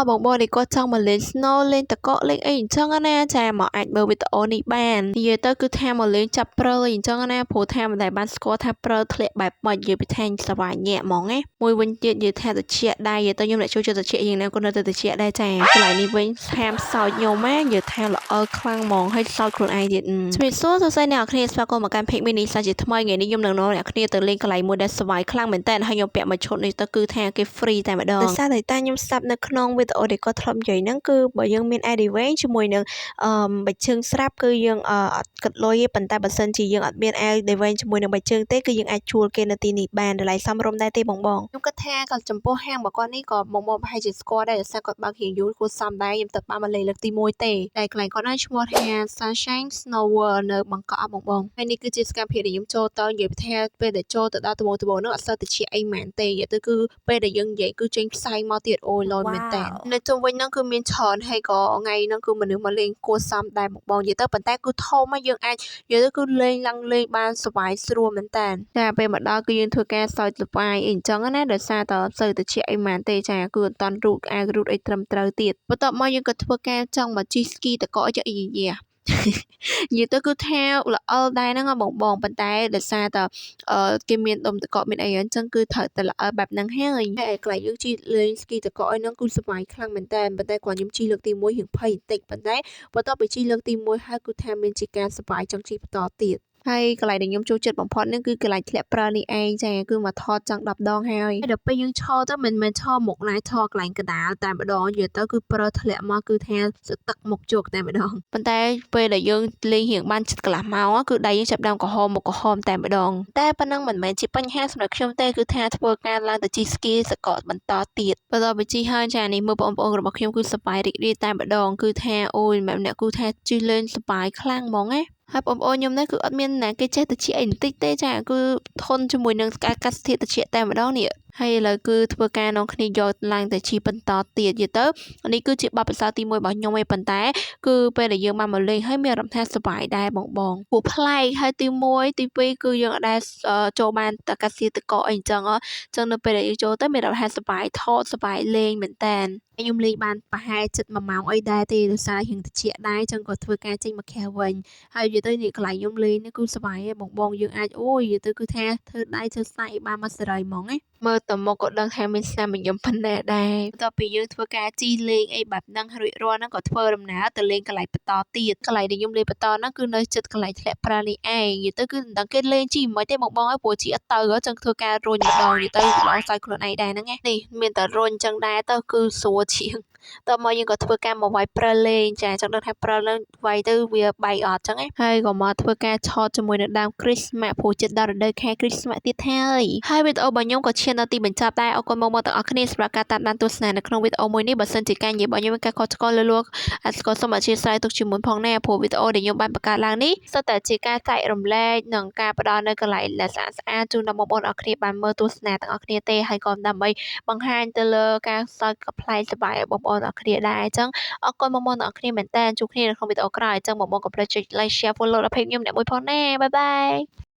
មកបងនេះគាត់ចង់មកលេង Snow លេងតកកលេងអីអញ្ចឹងណាចាមកអាចមើលវីដេអូនេះបាននិយាយទៅគឺថាមកលេងចាប់ព្រើអីអញ្ចឹងណាព្រោះថាមិនដែលបានស្គាល់ថាព្រើធ្លាក់បែបម៉េចនិយាយពីថាសប្បាយញាក់ហ្មងណាមួយវិញទៀតនិយាយថាតិចដែរនិយាយទៅខ្ញុំអ្នកចូលចិត្តតិចយ៉ាងណាក៏នៅតែតិចដែរចាកន្លែងនេះវិញហាមសោចខ្ញុំណានិយាយថាល្អខ្លាំងហ្មងហើយសោចខ្លួនឯងទៀតជំរាបសួរសួស្តីអ្នកនរគ្នាស្វាគមន៍មកកាន់ Page Mini សាជាថ្មីថ្ងៃនេះខ្ញុំនឹងនាំអ្នកគ្នាទៅលេងកន្លែងមួយដែលសប្បាយខ្លាំងមែនតើហើយខ្ញុំពាក់មួយឈុតនេះទៅគឺថាគេ free តែម្ដងដោយសារតែខ្ញុំស្ដាប់នៅក្នុងវីដេអូដែលគាត់ធ្លាប់និយាយហ្នឹងគឺបើយើងមាន ID វែងជាមួយនឹងបិជើងស្រាប់គឺយើងអត់គិតលុយទេប៉ុន្តែបើសិនជាយើងអត់មាន ID វែងជាមួយនឹងបិជើងទេគឺយើងអាចជួលគេនៅទីនេះបានតម្លៃសមរម្យដែរទេបងខ្ញុំគិតថាក៏ចំពោះហាងរបស់គាត់នេះក៏បងប្រហែលជាស្គាល់ដែរដោយសារគាត់បើករៀងយូរគួរសមដែរខ្ញុំទៅបានមកលេងលើកទី1ទេតែកន្លែងគាត់ហ្នឹងឈ្មោះថា Sunshine Snow World នៅបង្កក់បងហើយនេះគឺជាសកម្មភាពដែលខ្ញុំចូលទៅនិយាយថាពេលដែលចូលទៅដល់ត្បូងហ្នឹងអត់សូវតិចអីមែនទេនិយាយទៅគឺពេលដែលយើងនិយាយគឺចេញផ្សាយមកទៀតអូយលយមែនតើនៅជុំវិញហ្នឹងគឺមានច្រើនហើយក៏ថ្ងៃហ្នឹងគឺមនុស្សមកលេងគួរសមដែរបងនិយាយទៅប៉ុន្តែគឺធំហើយយើងអាចនិយាយទៅគឺលេងឡើងលេងបានសុបាយស្រួលមែនតើចាពេលមកដល់គឺយើងធ្វើការសើចសប្បាយអីអញ្ចឹងណាដោយសារតើសូវតិចអីមែនទេចាគឺអត់តន់រូតអាវរូតអីត្រឹមត្រូវទៀតបន្ទាប់មកយើងក៏ធ្វើការចង់មកជិះស្គីតកអីអីយ៉ានិយាយទៅគឺថាល្អដែរហ្នឹងបងប៉ុន្តែដោយសារតែគេមានដុំតកមានអីអញ្ចឹងគឺត្រូវតែល្អបែបហ្នឹងហើយកន្លែងយើងជិះលេងស្គីតកអីហ្នឹងគឺសុបាយខ្លាំងមែនតើប៉ុន្តែគាត់ខ្ញុំជិះលើកទី1រៀងភ័យបន្តិចប៉ុន្តែបន្ទាប់ពីជិះលើកទី1ហើយគឺថាមានជាការសុបាយចង់ជិះបន្តទៀតហើយកន្លែងដែលខ្ញុំចូលចិត្តបំផុតហ្នឹងគឺកន្លែងធ្លាក់ព្រើនេះឯងចាគឺមកថតចង់10ដងហើយដល់ពេលយើងឈរទៅមិនមែនឈរមុខណាឈរកន្លែងកណ្ដាលតែម្ដងនិយាយទៅគឺព្រើធ្លាក់មកគឺថាសទឹកមុខជោគតែម្ដងប៉ុន្តែពេលដែលយើងលេងរៀងបានជិតកន្លះម៉ោងគឺដៃយើងចាប់ផ្ដើមក្រហមមុខក្រហមតែម្ដងតែប៉ុណ្ណឹងមិនមែនជាបញ្ហាសម្រាប់ខ្ញុំទេគឺថាធ្វើការឡើងទៅជិះស្គីសកលបន្តទៀតបន្តទៅជិះហើយចានេះមើលបងប្អូនរបស់ខ្ញុំគឺសប្បាយរីករាយតែម្ដងគឺថាអូយម្នាក់គឺថាជិះលេងសប្បាយខ្លាំងហ្មងណាហើយបងប្អូនខ្ញុំនេះគឺអត់មានណាគេចេះតិចអីបន្តិចទេចាគឺធន់ជាមួយនឹងការកាត់ស្ថិតិចតែម្ដងនេះហើយឥឡូវគឺធ្វើការនាំគ្នាយកឡើងទៅជិះបន្តទៀតយទៅនេះគឺជាបទពិសោធន៍ទី1របស់ខ្ញុំឯងប៉ុន្តែគឺពេលដែលយើងមកលេងហើយមានអារម្មណ៍ថាសប្បាយដែរបងព្រោះប្លែកហើយទី1ទី2គឺយើងអត់ដែលចូលបានតកាសៀតកអីអញ្ចឹងនៅពេលដែលយើងចូលទៅមានអារម្មណ៍ថាសប្បាយថតសប្បាយលេងមែនតើខ្ញុំលេងបានប្រហែលជិត1ម៉ោងអីដែរទេដោយសាររៀងតិចដែរអញ្ចឹងក៏ធ្វើការចេញមកក្រៅវិញហើយនិយាយទៅនេះកន្លែងខ្ញុំលេងនេះគឺសប្បាយឯងបងយើងអាចអូយនិយាយទៅគឺថាធ្វើដៃធ្វើសាយបានមកសេរីហ្មងណាមើលទៅមកក៏ដឹងថាមានស្នាមញញឹមប៉ុណ្ណេះដែរបន្ទាប់ពីយើងធ្វើការជីលេងអីបែបហ្នឹងរួចរាល់ហ្នឹងក៏ធ្វើដំណើរទៅលេងកន្លែងបន្តទៀតកន្លែងដែលខ្ញុំលេងបន្តហ្នឹងគឺនៅជិតកន្លែងធ្លាក់ព្រានេះឯងនិយាយទៅគឺមិនដឹងគេលេងជីមិនទេបងហើយព្រោះជីអត់ទៅចឹងធ្វើការរុញម្ដងនិយាយទៅល្អសើចខ្លួនឯងដែរហ្នឹងនេះមានតែរុញចឹងដែរទៅគឺស្រួលជាងតោះមកយើងក៏ធ្វើការមកវាយព្រិលលេងចាចង់ដឹងថាព្រិលនឹងវាយទៅវាបែកអត់ចឹងឯងហើយក៏មកធ្វើការឆតជាមួយនឹងដើមគ្រីស្មាស់ព្រោះចិត្តដល់រដូវខែគ្រីស្មាស់ទៀតហើយវីដេអូរបស់ខ្ញុំក៏ឈានដល់ទីបញ្ចប់ដែរអរគុណមកទាំងអស់គ្នាសម្រាប់ការតាមដានទស្សនានៅក្នុងវីដេអូមួយនេះបើសិនជាការនិយាយរបស់ខ្ញុំមានការខុសឆ្គងលើលោកក៏សូមអធិស្ឋានទុកជាមុនផងណាព្រោះវីដេអូដែលខ្ញុំបានបង្កើតឡើងនេះសុទ្ធតែជាការចែករំលែកនិងការផ្ដល់នៅកន្លែងដែលស្អាតជូនដល់បងប្អូនអរគ្នាបានមើលទស្សនាទាំងអស់គ្នាទេហើយក៏ដើម្បីបង្ហាញទៅលើការសើចកំ ប្លែកសប្បាយឲ្យបងប្អូនអរគ្នាដែរអញ្ចឹងអរគុណបងប្អូនអរគ្នាមែនតើជួបគ្នានៅក្នុងវីដេអូក្រោយអញ្ចឹងបងប្អូនកុំភ្លេចចុច like share follow ដល់ page ខ្ញុំអ្នកមួយផងណាបាយបាយ